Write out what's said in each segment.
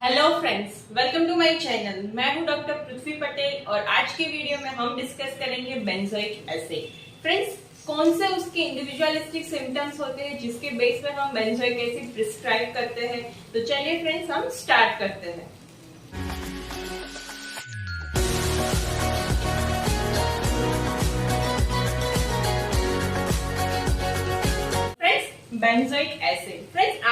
Hello friends, welcome to my channel. मैं हूं doctor पृथ्वी पटेल और आज के वीडियो में हम डिस्कस करेंगे बेंजोइक एसिड। फ्रेंड्स, कौन से उसके इंडिविजुअलिस्टिक सिम्टम्स होते हैं जिसके बेस पर हम बेंजोइक एसिड प्रिस्क्राइब करते हैं। तो चलिए फ्रेंड्स, हम स्टार्ट करते हैं। बेंजोइक एसिड, फ्रेंड्स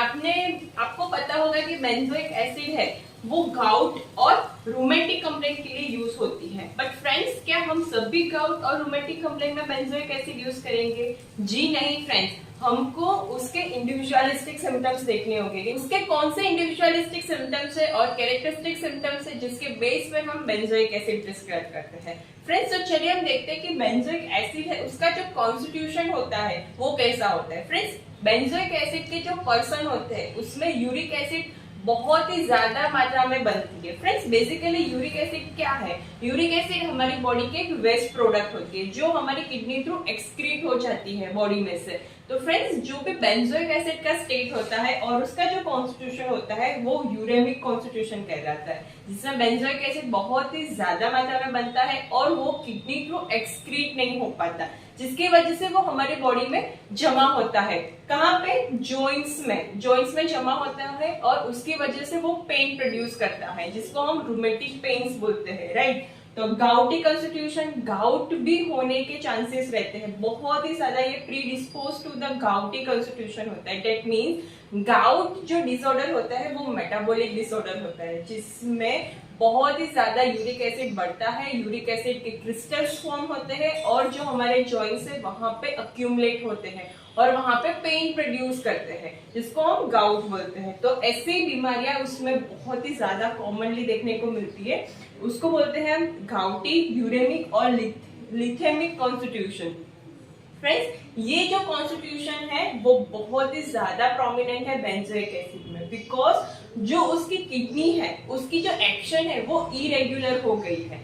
आपको पता होगा कि बेंजोइक एसिड है वो गाउट और रूमेटिक कंप्लेंट के लिए यूज होती है। बट फ्रेंड्स, क्या हम सभी गाउट और रूमेटिक कंप्लेंट में बेंजोइक एसिड यूज करेंगे? जी नहीं फ्रेंड्स, हमको उसके इंडिविजुअलिस्टिक सिम्टम्स देखने होंगे। उसके कौन से इंडिविजुअलिस्टिक सिम्टम्स है और कैरेक्टरिस्टिक सिम्टम्स है जिसके बेस पर हम बेंजोइक एसिड प्रिस्क्राइब करते हैं। फ्रेंड्स, तो चलिए हम देखते हैं कि बेंजोइक एसिड है उसका जो कॉन्स्टिट्यूशन होता है वो कैसा होता है। फ्रेंड्स, बेंजोइक एसिड के जो पर्सन होते हैं उसमें यूरिक एसिड बहुत ही ज्यादा मात्रा में बनती है। फ्रेंड्स, बेसिकली यूरिक एसिड क्या है? यूरिक एसिड हमारी बॉडी की एक वेस्ट प्रोडक्ट होती है जो हमारी किडनी थ्रू एक्सक्रीट हो जाती है बॉडी में से। तो फ्रेंड्स, जो भी बेंजोइक एसिड का स्टेट होता है और उसका जो कॉन्स्टिट्यूशन होता है वो यूरेमिक कॉन्स्टिट्यूशन कहलाता है, जिसमें बेंजोइक एसिड बहुत ही ज्यादा मात्रा में बनता है और वो किडनी थ्रू एक्सक्रीट नहीं हो पाता, जिसकी वजह से वो हमारी बॉडी में जमा होता है। कहाँ पे? जॉइंट्स में जमा होता है और उसकी वजह से वो पेन प्रोड्यूस करता है जिसको हम रूमेटिक पेन्स बोलते हैं, राइट। तो गाउटी कॉन्स्टिट्यूशन, गाउट भी होने के चांसेस रहते हैं, बहुत ही ज्यादा ये predispose to the gouty constitution होता है। दैट मीन्स गाउट जो डिसऑर्डर होता है वो मेटाबॉलिक डिसऑर्डर होता है जिसमें बहुत ही ज्यादा यूरिक एसिड बढ़ता है, यूरिक एसिड के क्रिस्टल्स फॉर्म होते हैं और जो हमारे जॉइंट्स है वहां पे अक्यूमुलेट होते हैं और वहां पे पेन प्रोड्यूस करते हैं जिसको हम गाउट बोलते हैं। तो ऐसी बीमारियां उसमें बहुत ही ज्यादा कॉमनली देखने को मिलती है, उसको बोलते हैं हम गाउटी, यूरेमिक और लिथेमिक कॉन्स्टिट्यूशन। फ्रेंड्स, ये जो कॉन्स्टिट्यूशन है वो बहुत ही ज्यादा प्रोमिनेंट है बेंजोइक एसिड में, बिकॉज जो उसकी किडनी है उसकी जो एक्शन है वो इरेगुलर हो गई है।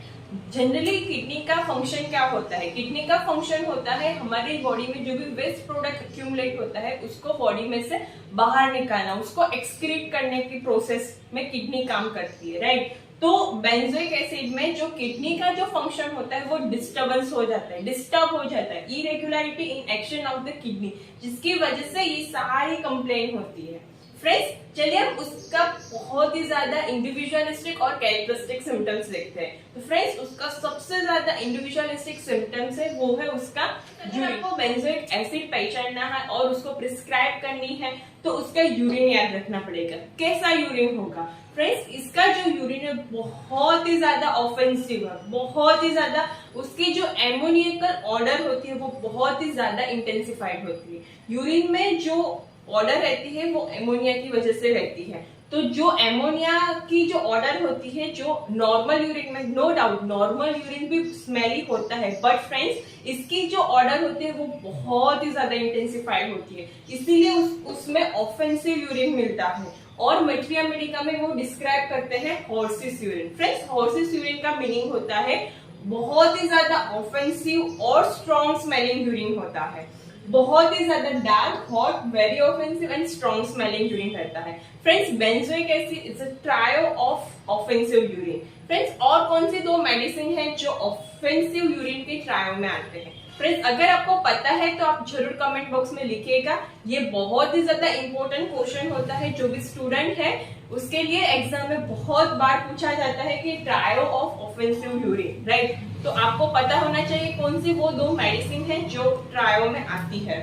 जनरली किडनी का फंक्शन क्या होता है? किडनी का फंक्शन होता है हमारी बॉडी में जो भी वेस्ट प्रोडक्ट एक्यूमुलेट होता है उसको बॉडी में से बाहर निकालना, उसको एक्सक्रीट करने की प्रोसेस में किडनी काम करती है, राइट। तो बेंजोइक एसिड में जो किडनी का जो फंक्शन होता है वो डिस्टर्ब हो जाता है, irregularity in action of the kidney, जिसकी वजह से ये सारी कंप्लेंट होती है। फ्रेंड्स, चलिए हम उसका बहुत ही ज्यादा इंडिविजुअलिस्टिक और कैरेक्टरिस्टिक सिम्टम्स देखते हैं। तो फ्रेंड्स, उसका सबसे ज्यादा इंडिविजुअलिस्टिक सिम्टम्स है वो है उसका यूरिन। को बेंजोइक एसिड पहचानना है और उसको प्रिस्क्राइब करनी है तो उसका यूरिन याद रखना पड़ेगा। कैसा यूरिन होगा? फ्रेंड्स, इसका जो यूरिन है बहुत ही ज्यादा ऑफेंसिव है, बहुत ही ज्यादा उसकी जो एमोनियकल ऑर्डर होती है वो बहुत ही ज्यादा इंटेंसिफाइड होती है। यूरिन में जो ऑर्डर रहती है वो एमोनिया की वजह से रहती है। तो जो एमोनिया की जो ऑर्डर होती है, जो नॉर्मल यूरिन में, नो डाउट नॉर्मल यूरिन भी स्मेली होता है, बट फ्रेंड्स इसकी जो ऑर्डर होती है वो बहुत ही ज्यादा इंटेंसिफाइड होती है, इसीलिए उसमें ऑफेंसिव यूरिन मिलता है और मटेरिया मेडिका में वो डिस्क्राइब करते हैं हॉर्सिस यूरिन। फ्रेंड्स, हॉर्सिस यूरिन का मीनिंग होता है बहुत ही ज्यादा ऑफेंसिव और स्ट्रॉन्ग स्मेलिंग यूरिन होता है, बहुत ही ज्यादा dark, hot, very offensive and strong smelling urine रहता है। Friends, benzoic acid is a trio of offensive urine. Friends, और कौन सी दो मेडिसिन है जो ऑफेंसिव यूरिन के ट्रायो में आते हैं? फ्रेंड्स, अगर आपको पता है तो आप जरूर कमेंट बॉक्स में लिखिएगा। ये बहुत ही ज्यादा इंपॉर्टेंट क्वेश्चन होता है, जो भी स्टूडेंट है उसके लिए एग्जाम में बहुत बार पूछा जाता है कि trio of offensive urine, right. तो आपको पता होना चाहिए कौन सी वो दो मेडिसिन है जो ट्रायो में आती है।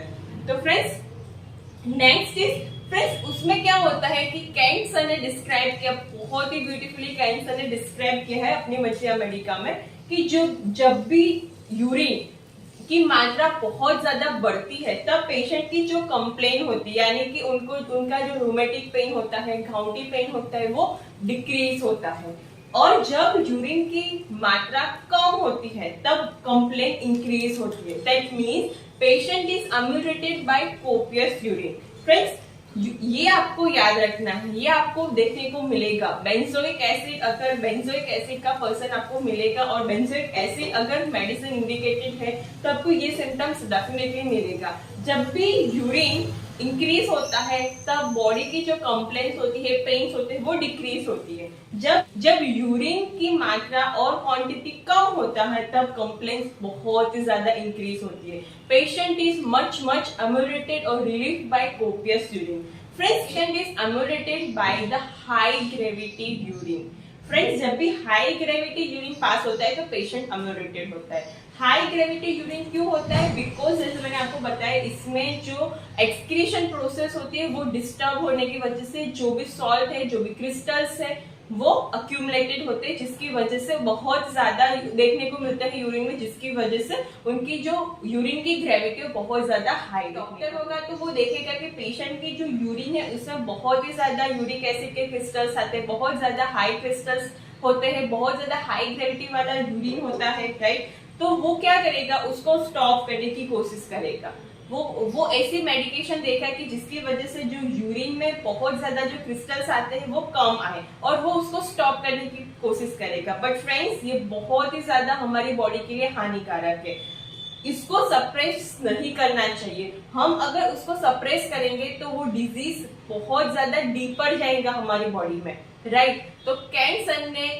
तो फ्रेंड्स, नेक्स्ट इज, फ्रेंड्स उसमें क्या होता है कि कैंट सर ने डिस्क्राइब किया, बहुत ही ब्यूटीफुली कैंट सर ने डिस्क्राइब किया है अपनी मटेरिया मेडिका में कि जब भी यूरिन की मात्रा बहुत ज्यादा बढ़ती है तब पेशेंट की जो कंप्लेन होती है, यानी कि उनका जो रूमेटिक पेन होता है, गाउटी पेन होता है, वो डिक्रीज होता है। और जब यूरिन की मात्रा कम होती है तब कंप्लेन इंक्रीज होती है। That means patient is ameliorated by copious urine. Friends, ये आपको याद रखना है, ये आपको देखने को मिलेगा। बेंजोइक एसिड, अगर बेंजोइक एसिड का पर्सन आपको मिलेगा और बेंजोइक एसिड अगर मेडिसिन इंडिकेटेड है तो आपको ये सिम्टम्स डेफिनेटली मिलेगा। जब भी यूरिन इंक्रीज होता है तब बॉडी की जो कंप्लेंट्स होती है, पेन्स होते हैं, वो डिक्रीज होती है। जब यूरिन की मात्रा और क्वांटिटी कम होता है तब कंप्लेंट्स बहुत ही ज्यादा इंक्रीज होती है। पेशेंट इज मच अम्यूरेटेड और relieved by copious urine. Friends, patient is ameliorated by the high gravity urine. Friends, जब भी हाई ग्रेविटी यूरिन पास होता है तो पेशेंट अम्यूरेटेड होता है। हाई ग्रेविटी यूरिन क्यों होता है? बिकॉज जैसे मैंने आपको बताया, इसमें जो एक्सक्रीशन प्रोसेस होती है वो डिस्टर्ब होने की वजह से जो भी सॉल्ट है, जो भी क्रिस्टल्स है, वो अक्यूमुलेटेड होते हैं, जिसकी वजह से बहुत ज्यादा देखने को मिलता है यूरिन में, जिसकी वजह से उनकी जो यूरिन की ग्रेविटी बहुत ज्यादा हाई। डॉक्टर होगा तो वो देखेगा कि पेशेंट की जो यूरिन है उसमें बहुत ही ज्यादा यूरिक एसिड के क्रिस्टल्स आते हैं, बहुत ज्यादा हाई क्रिस्टल्स होते हैं, बहुत ज्यादा हाई ग्रेविटी वाला यूरिन होता है, राइट। तो वो क्या करेगा, उसको स्टॉप करने की कोशिश करेगा। वो ऐसी मेडिकेशन देगा कि जिसकी वजह से जो यूरिन में बहुत ज्यादा जो क्रिस्टल्स आते हैं वो कम आए, और वो उसको स्टॉप करने की कोशिश करेगा। बट फ्रेंड्स, ये बहुत ही ज्यादा हमारी बॉडी के लिए हानिकारक है, इसको सप्रेस नहीं करना चाहिए। हम अगर उसको सप्रेस करेंगे तो वो डिजीज बहुत ज्यादा डीपर जाएगा हमारी बॉडी में, राइट। तो कैन सर ने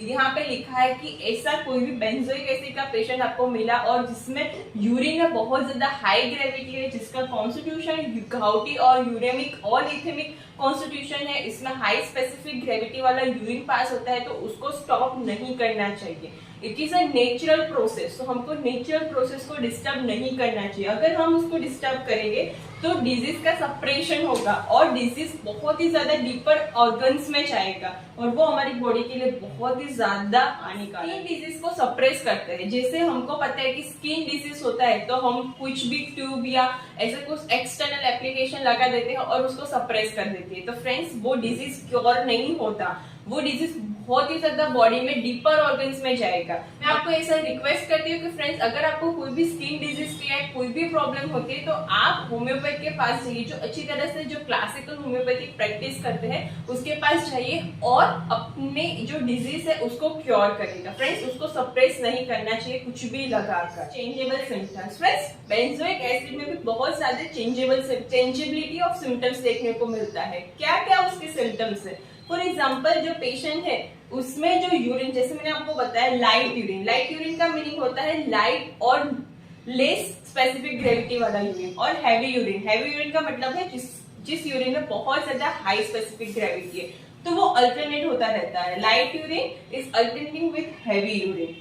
यहाँ पे लिखा है कि ऐसा कोई भी बेंजोइक एसिड का पेशेंट आपको मिला और जिसमें यूरिन में बहुत ज्यादा हाई ग्रेविटी है, जिसका कॉन्स्टिट्यूशन गाउटी और यूरेमिक और लिथेमिक कॉन्स्टिट्यूशन है, इसमें हाई स्पेसिफिक ग्रेविटी वाला यूरिन पास होता है, तो उसको स्टॉप नहीं करना चाहिए। It is a natural process, तो हमको नेचुरल प्रोसेस को डिस्टर्ब नहीं करना चाहिए। अगर हम उसको डिस्टर्ब करेंगे तो डिजीज का सप्रेशन होगा और डिजीज बहुत ही ज्यादा डीपर ऑर्गन्स में जाएगा और वो हमारी बॉडी के लिए बहुत ही ज्यादा हानिकारक। स्किन डिजीज को सप्रेस करते हैं, जैसे हमको पता है कि स्किन डिजीज होता है तो हम कुछ भी ट्यूब या ऐसे कुछ एक्सटर्नल एप्लीकेशन लगा देते हैं और उसको सप्रेस कर देते हैं। तो फ्रेंड्स, वो डिजीज क्योर नहीं होता, वो डिजीज बहुत ही ज्यादा बॉडी में डीपर ऑर्गन्स में जाएगा। मैं आपको ऐसा रिक्वेस्ट करती हूँ कि फ्रेंड्स, अगर आपको कोई भी स्किन डिजीज की है, कोई भी प्रॉब्लम होती है, तो आप होम्योपैथ के पास जाइए, जो अच्छी तरह से जो क्लासिकल होम्योपैथिक प्रैक्टिस करते हैं उसके पास जाइए और अपने जो डिजीज है उसको क्योर करेगा। फ्रेंड्स, उसको सप्रेस नहीं करना चाहिए कुछ भी लगाकर। Changeable symptoms. Friends, benzoic acid में भी बहुत सारे चेंजेबिलिटी ऑफ सिम्टम्स देखने को मिलता है। क्या क्या उसके सिम्टम्स है? फॉर एग्जाम्पल, जो पेशेंट है उसमें जो यूरिन, जैसे मैंने आपको बताया लाइट यूरिन, लाइट यूरिन का मीनिंग होता है लाइट और लेस स्पेसिफिक ग्रेविटी वाला यूरिन, और हैवी यूरिन, हैवी यूरिन का मतलब है जिस यूरिन में बहुत ज्यादा हाई स्पेसिफिक ग्रेविटी है, तो वो अल्टरनेट होता रहता है। Light urine is alternating with heavy urine.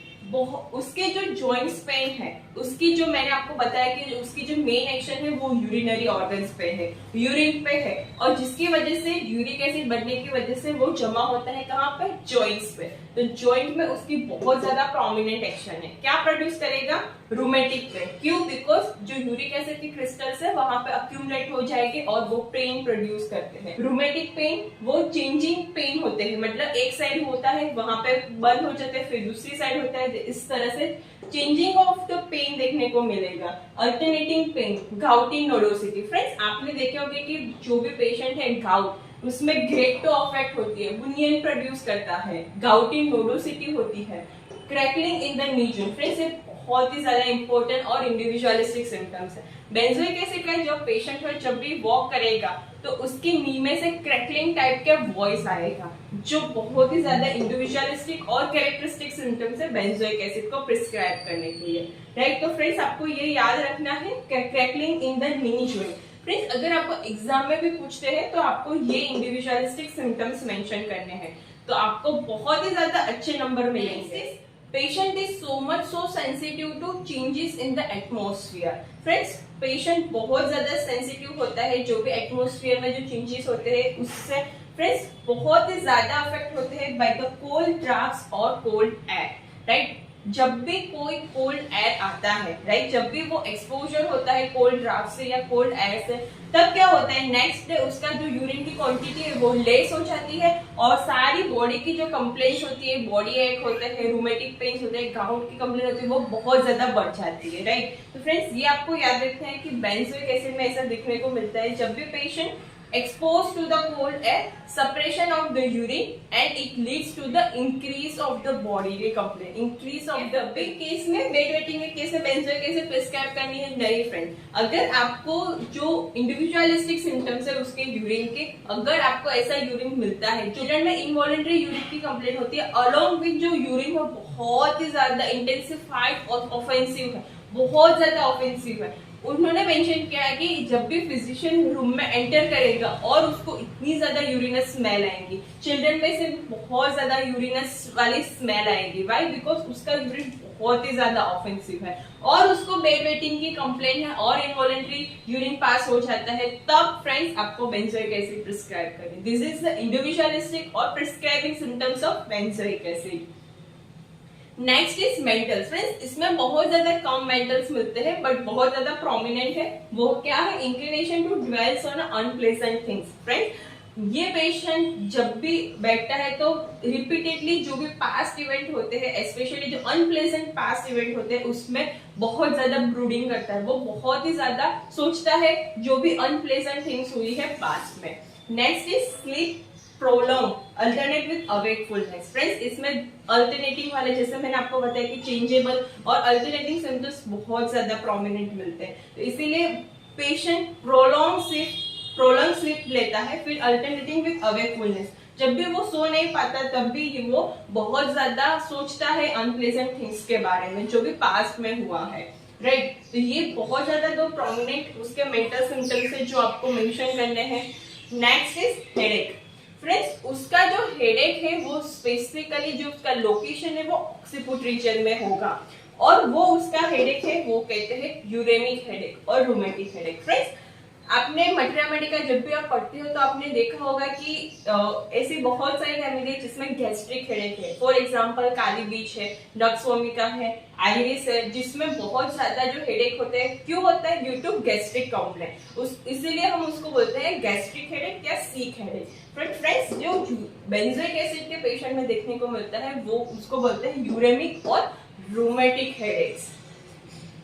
उसके जो जॉइंट्स पेन है, उसकी जो मैंने आपको बताया कि उसकी जो मेन एक्शन है वो यूरिनरी ऑर्गन्स पे है, यूरिन पे है, और जिसकी वजह से यूरिक एसिड बढ़ने की वजह से वो जमा होता है कहाँ पे? जॉइंट्स पे। तो जॉइंट में उसकी बहुत ज्यादा प्रोमिनेंट एक्शन है। क्या प्रोड्यूस करेगा? Rheumatic pain. क्यों? बिकॉज जो यूरिक एसिड की क्रिस्टल्स है वहां पे अक्यूमुलेट हो जाएंगे और वो पेन प्रोड्यूस करते हैं। रूमेटिक पेन वो चेंजिंग पेन होते हैं, मतलब एक साइड होता है वहां पे बंद हो जाते हैं, फिर दूसरी साइड होता है, इस तरह से चेंजिंग ऑफ द पेन देखने को मिलेगा। Alternating pen, गाउटी नोडोसिटी। फ्रेंड्स, आपने देखे होंगे कि जो भी पेशेंट है गाउट, उसमें ग्रेटो अफेक्ट होती है, बुनियन प्रोड्यूस करता है, गाउटी नोडोसिटी होती है, crackling in the knee joint. Friends, ये बहुत ही ज्यादा इंपॉर्टेंट और इंडिविजुअलिस्टिक सिम्टम्स है। बेंजोइक एसिड का जो पेशेंट है जब भी वॉक करेगा तो उसकी नी में से क्रैकलिंग टाइप का वॉइस आएगा, जो बहुत ही ज्यादा इंडिविजुअलिस्टिक और कैरेक्टरिस्टिक सिम्टम्स है बेंजोइक एसिड को प्रिस्क्राइब करने के लिए, राइट। तो फ्रेंड्स, आपको ये याद रखना है, crackling in the knee joint. Friends, अगर आपको एग्जाम में भी पूछते हैं तो आपको ये इंडिविजुअलिस्टिक सिम्टम्स मेंशन करने हैं, तो आपको बहुत ही ज्यादा अच्छे नंबर मिलेंगे। Patient is so sensitive to changes in the atmosphere. Friends, patient बहुत ज्यादा सेंसिटिव होता है जो भी एटमोस्फियर में जो चेंजेस होते हैं उससे। फ्रेंड्स, बहुत ही ज्यादा अफेक्ट होते हैं बाय द कोल्ड ड्राफ्ट्स और कोल्ड एयर, राइट। जब भी कोई कोल्ड एयर आता है, राइट, जब भी वो एक्सपोजर होता है कोल्ड ड्राफ्ट से या कोल्ड एयर से, तब क्या होता है, नेक्स्ट डे उसका जो यूरिन की क्वांटिटी है वो लेस हो जाती है और सारी बॉडी की जो कंप्लेंट्स होती है, बॉडी एक होते हैं, रूमेटिक पेन्स होते हैं, गाउट की कंप्लेंट होती है, वो बहुत ज्यादा बढ़ जाती है, राइट। तो फ्रेंड्स, ये आपको याद रखना है कि बेंजोइक एसिड में ऐसा देखने को मिलता है, जब भी patient exposed to the cold air, suppression of the urine, and it leads to the increase of the bodily complaint, increase of the big case में बेड वेटिंग के केस में बेंजोइक एसिड प्रिस्क्राइब करनी है नहीं friend. अगर आपको जो individualistic symptoms है उसके यूरिन के, अगर आपको ऐसा यूरिन मिलता है, चिल्ड्रन में इनवॉलंटरी यूरिन की कंप्लेंट होती है अलोंग विद जो यूरिन है बहुत ही ज्यादा इंटेंसिफाइड और ऑफेंसिव है, बहुत ज्यादा ऑफेंसिव है, उन्होंने मेंशन किया है कि जब भी फिजिशियन रूम में एंटर करेगा और उसको इतनी ज्यादा यूरिनस स्मेल आएगी, चिल्ड्रन में से बहुत ज्यादा यूरिनस वाली स्मेल आएगी। व्हाई? बिकॉज उसका यूरिन बहुत ही ज्यादा ऑफेंसिव है और उसको बेड वेटिंग की कंप्लेंट है और इनवॉलंटरी यूरिन पास हो जाता है, तब फ्रेंड्स आपको बेंजोइक एसिड प्रिस्क्राइब करें। दिस इज द इंडिविजुअलिस्टिक और prescribing symptoms of benzoic acid. Next is mentals. Friends इसमें बहुत ज्यादा कम मेंटल्स मिलते हैं बट बहुत ज्यादा प्रोमिनेंट है। वो क्या है? Inclination to dwells on unpleasant things. Friends ये पेशेंट जब भी बैठता है तो रिपीटेडली जो भी पास्ट इवेंट होते हैं, स्पेशली जो अनप्लेजेंट पास्ट इवेंट होते हैं, उसमें बहुत ज्यादा ब्रूडिंग करता है, वो बहुत ही ज्यादा सोचता है जो भी अनप्लेजेंट थिंग्स हुई है पास्ट में। Next is sleep prolonged alternate with awakefulness. Friends इसमें अल्टरनेटिंग वाले, जैसे मैंने आपको बताया कि चेंजेबल और अल्टरनेटिंग सिम्टम्स बहुत ज्यादा प्रोमिनेंट मिलते हैं, तो इसीलिए पेशेंट प्रोलॉन्ग स्लीप लेता है। फिर अल्टरनेटिंग विद अवेकफुलनेस, जब भी वो सो नहीं पाता तब भी वो बहुत ज्यादा सोचता है अनप्लेजेंट थिंग्स के बारे में जो भी पास्ट में हुआ है, राइट? तो ये बहुत ज्यादा दो प्रोमिनेंट उसके मेंटल सिम्टम्स है जो आपको मेंशन करने हैं। Next is headache. फ्रेंड्स उसका जो हेडेक है वो स्पेसिफिकली जो उसका लोकेशन है वो ऑक्सीपुट रीजन में होगा और वो उसका हेडेक है वो कहते हैं यूरेमिक हेडेक और रूमेटिक हेडेक। फ्रेंड्स आपने मटेरिया मेडिका जब भी आप पढ़ते हो तो आपने देखा होगा कि ऐसी बहुत सारी रेमेडी है जिसमें गैस्ट्रिक हेडेक है। फॉर एग्जांपल काली बीच है, नक्स वोमिका है, आइरिस है, जिसमें बहुत ज्यादा जो हेडेक होते हैं। क्यों होता है? ड्यू टू गैस्ट्रिक कंप्लेंट, इसीलिए हम उसको बोलते हैं गैस्ट्रिक हेडेक या सीक हेडेक। फ्रेंड्स जो बेंजोइक एसिड के पेशेंट में देखने को मिलता है वो उसको बोलते हैं यूरेमिक और रूमेटिक हेडेक्स,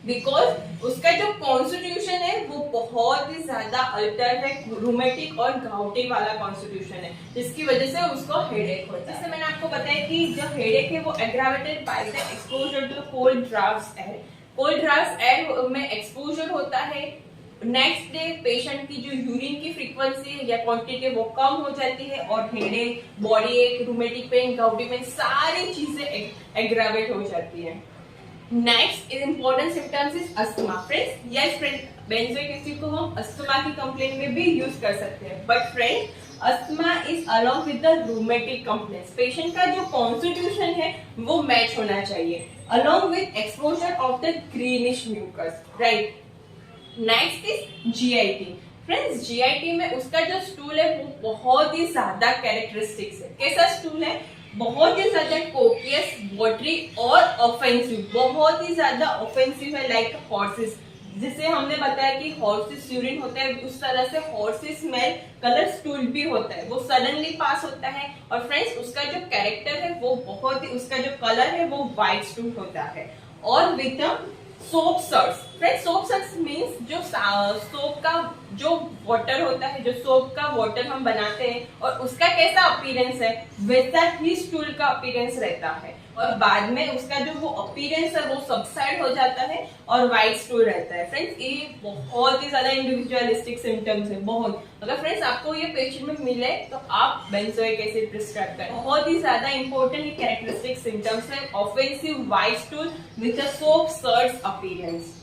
बिकॉज उसका जो कॉन्स्टिट्यूशन है वो बहुत ही ज्यादा अल्टर है, रूमेटिक और गाउटी वाला कॉन्स्टिट्यूशन है, जिसकी वजह से उसको हेडेक होता है। जैसे मैंने आपको बताया कि जो हेडेक है वो aggravated by the exposure to cold drafts air. Cold drafts air में एक्सपोजर होता है, नेक्स्ट डे पेशेंट की जो यूरिन की फ्रीक्वेंसी या क्वांटिटी वो कम हो जाती है और हेडेक, बॉडी एक, रूमेटिक पेन, गाउटी पेन, सारी चीजें एग्रावेट हो जाती है। Next is important symptoms is asthma. Friends yes friend, benzoic acid को हम अस्थमा की कंप्लेंट में भी यूज कर सकते हैं, but friend asthma is along with the rheumatic complaints. Patient का जो कॉन्स्टिट्यूशन है वो मैच होना चाहिए along with exposure of the greenish mucus, right? Next is GIT. Friends GIT में उसका जो स्टूल है वो बहुत ही ज्यादा कैरेक्टरिस्टिक्स है। कैसा स्टूल है? बहुत ही ज्यादा कोपियस, वाटरी और ऑफेंसिव, बहुत ही ज्यादा ऑफेंसिव है, लाइक हॉर्सेस। जिसे हमने बताया कि हॉर्सेस यूरिन होता है, उस तरह से हॉर्सेस स्मेल कलर स्टूल भी होता है, वो सडनली पास होता है। और फ्रेंड्स उसका जो कैरेक्टर है वो बहुत ही, उसका जो कलर है वो व्हाइट स्टूल होता है और with soap suds. Friends soap suds means जो सोप का जो वाटर होता है, जो सोप का वाटर हम बनाते हैं और उसका कैसा अपीयरेंस है वैसा ही स्टूल का अपीयरेंस रहता है और बाद में उसका जो वो अपीयरेंस है वो सबसाइड हो जाता है और व्हाइट स्टूल रहता है। फ्रेंड्स ये बहुत ही ज्यादा इंडिविजुअलिस्टिक सिम्टम्स है, बहुत। अगर फ्रेंड्स आपको ये पेशेंट में मिले तो आप बेंजोइक एसिड प्रिस्क्राइब करें। बहुत ही ज्यादा इंपॉर्टेंट कैरेक्टरिस्टिक सिम्टम्स है, offensive white stool with a soap suds appearance.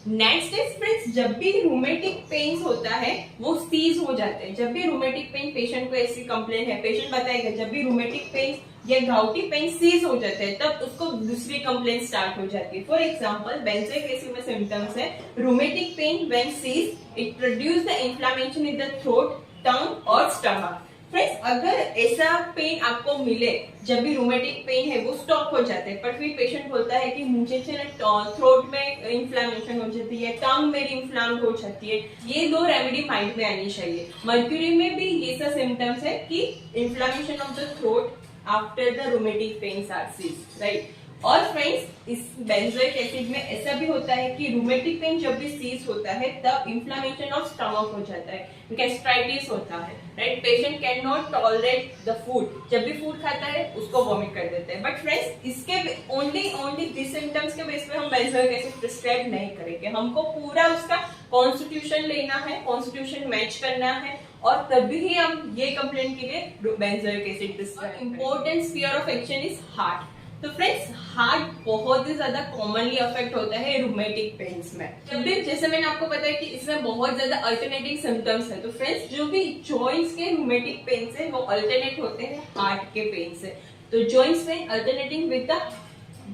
Next is friends जब भी रूमेटिक पेन्स होता है वो सीज हो जाते हैं। जब भी रूमेटिक पेन, पेशेंट को ऐसी कंप्लेंट है, पेशेंट बताएगा जब भी रूमेटिक पेन या गाउटी पेन सीज हो जाते हैं तब उसको दूसरी कंप्लेंट स्टार्ट हो जाती है। फॉर एग्जांपल बेंजोइक एसिड में सिम्टम्स है rheumatic pain when cease, it produce the inflammation in the throat, tongue और स्टमक। फ्रेंड्स अगर ऐसा पेन आपको मिले, जब भी रूमेटिक पेन है वो स्टॉप हो जाते हैं, पर फिर पेशेंट बोलता है कि मुझे थ्रोट में इन्फ्लेमेशन हो जाती है, टंग मेरी इन्फ्लाम्ड हो जाती है, ये दो रेमेडी माइंड में आनी चाहिए। मर्क्यूरी में भी ये सब सिम्टम्स है कि inflammation of the throat after the rheumatic pains are cease, right? और फ्रेंड्स इस बेंजोइक एसिड में ऐसा भी होता है कि रूमेटिक पेन जब भी सीज होता है तब इन्फ्लेमेशन ऑफ स्टमक हो जाता है, गैस्ट्राइटिस होता है, right. Patient can not tolerate the food, जब भी फूड खाता है उसको वॉमिट कर देते हैं। बट फ्रेंड्स इसके ओनली दिस सिम्टम्स के बेस पे हम बेंजोइक एसिड प्रिस्क्राइब नहीं करेंगे, हमको पूरा उसका कॉन्स्टिट्यूशन लेना है, कॉन्स्टिट्यूशन मैच करना है और तभी ही हम ये कंप्लेंट के लिए benzoic acid prescribe. Important sphere of action is heart. तो फ्रेंड्स हार्ट बहुत ही ज्यादा कॉमनली अफेक्ट होता है रूमेटिक पेन्स में। जब भी जैसे मैंने आपको बताया कि इसमें बहुत ज्यादा अल्टरनेटिंग सिम्टम्स है, तो फ्रेंड्स जो भी जॉइंट्स के रूमेटिक पेन्स है वो अल्टरनेट होते हैं हार्ट के पेन से। तो joints pain alternating with the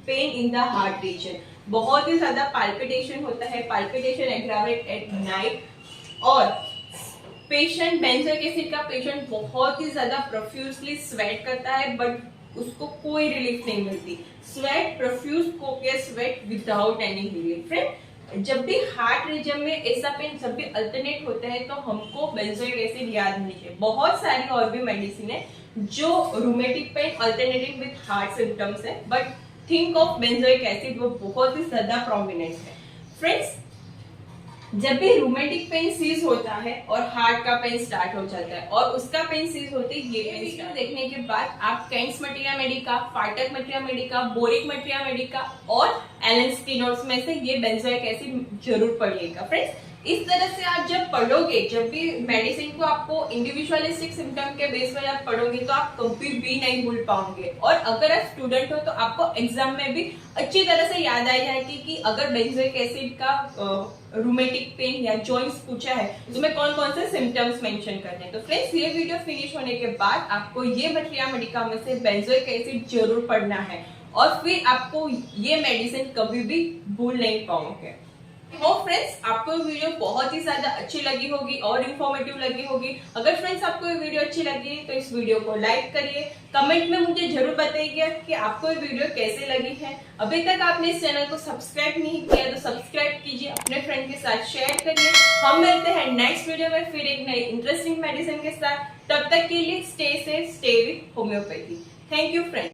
pain in the heart region. बहुत ही ज्यादा पाल्पिटेशन होता है, पाल्पिटेशन एग्रावेट एट नाइट, और पेशेंट बेंजोइक एसिड का पेशेंट बहुत ही ज्यादा प्रोफ्यूजली स्वेट करता है बट उसको कोई रिलीफ नहीं मिलती। Sweat, profuse copious sweat without any relief. Friend जब भी हार्ट रीजन में ऐसा पेन जब भी अल्टरनेट होता है तो हमको बेंजोइक एसिड याद होनी चाहिए। बहुत सारी और भी मेडिसिन है जो rheumatic pain alternating with heart symptoms है, but think of benzoic acid वो बहुत ही ज्यादा प्रोमिनेंट है। फ्रेंड्स जब भी रूमेटिक पेन सीज होता है और हार्ट का पेन स्टार्ट हो जाता है और उसका पेन सीज होते ही ये वीडियो देखने के बाद आप कैंट्स मटेरिया मेडिका, फार्टक materia medica, Boericke materia medica और एलन स्पिनोर्स में से ये बेंजोइक एसिड जरूर पढ़िएगा। फ्रेंड्स इस तरह से आप जब पढ़ोगे, जब भी मेडिसिन को आपको इंडिविजुअलिस्टिक सिम्टम के बेस पर आप पढ़ोगे तो आप कभी भी नहीं भूल पाओगे। और अगर आप स्टूडेंट हो तो आपको एग्जाम में भी अच्छी तरह से याद आ जाएगी कि अगर बेंजोइक एसिड का रूमेटिक पेन या जॉइंट्स पूछा है उसमें कौन कौन से सिम्टम्स मेंशन करने हैं। तो फ्रेंड्स ये वीडियो फिनिश होने के बाद आपको ये मटेरिया मेडिका में से बेंजोइक एसिड जरूर पढ़ना है और फिर आपको ये मेडिसिन कभी भी भूल नहीं पाओगे। फ्रेंड्स आपको वीडियो बहुत ही ज्यादा अच्छी लगी होगी और इंफॉर्मेटिव लगी होगी। अगर फ्रेंड्स आपको ये वीडियो अच्छी लगी तो इस वीडियो को लाइक करिए, कमेंट में मुझे जरूर बताइए कि आपको ये वीडियो कैसे लगी है। अभी तक आपने इस चैनल को सब्सक्राइब नहीं किया तो सब्सक्राइब कीजिए, अपने फ्रेंड के साथ शेयर करिए। हम मिलते हैं नेक्स्ट वीडियो में फिर एक नई इंटरेस्टिंग मेडिसिन के साथ। तब तक के लिए stay safe, stay with homeopathy. Thank you friends.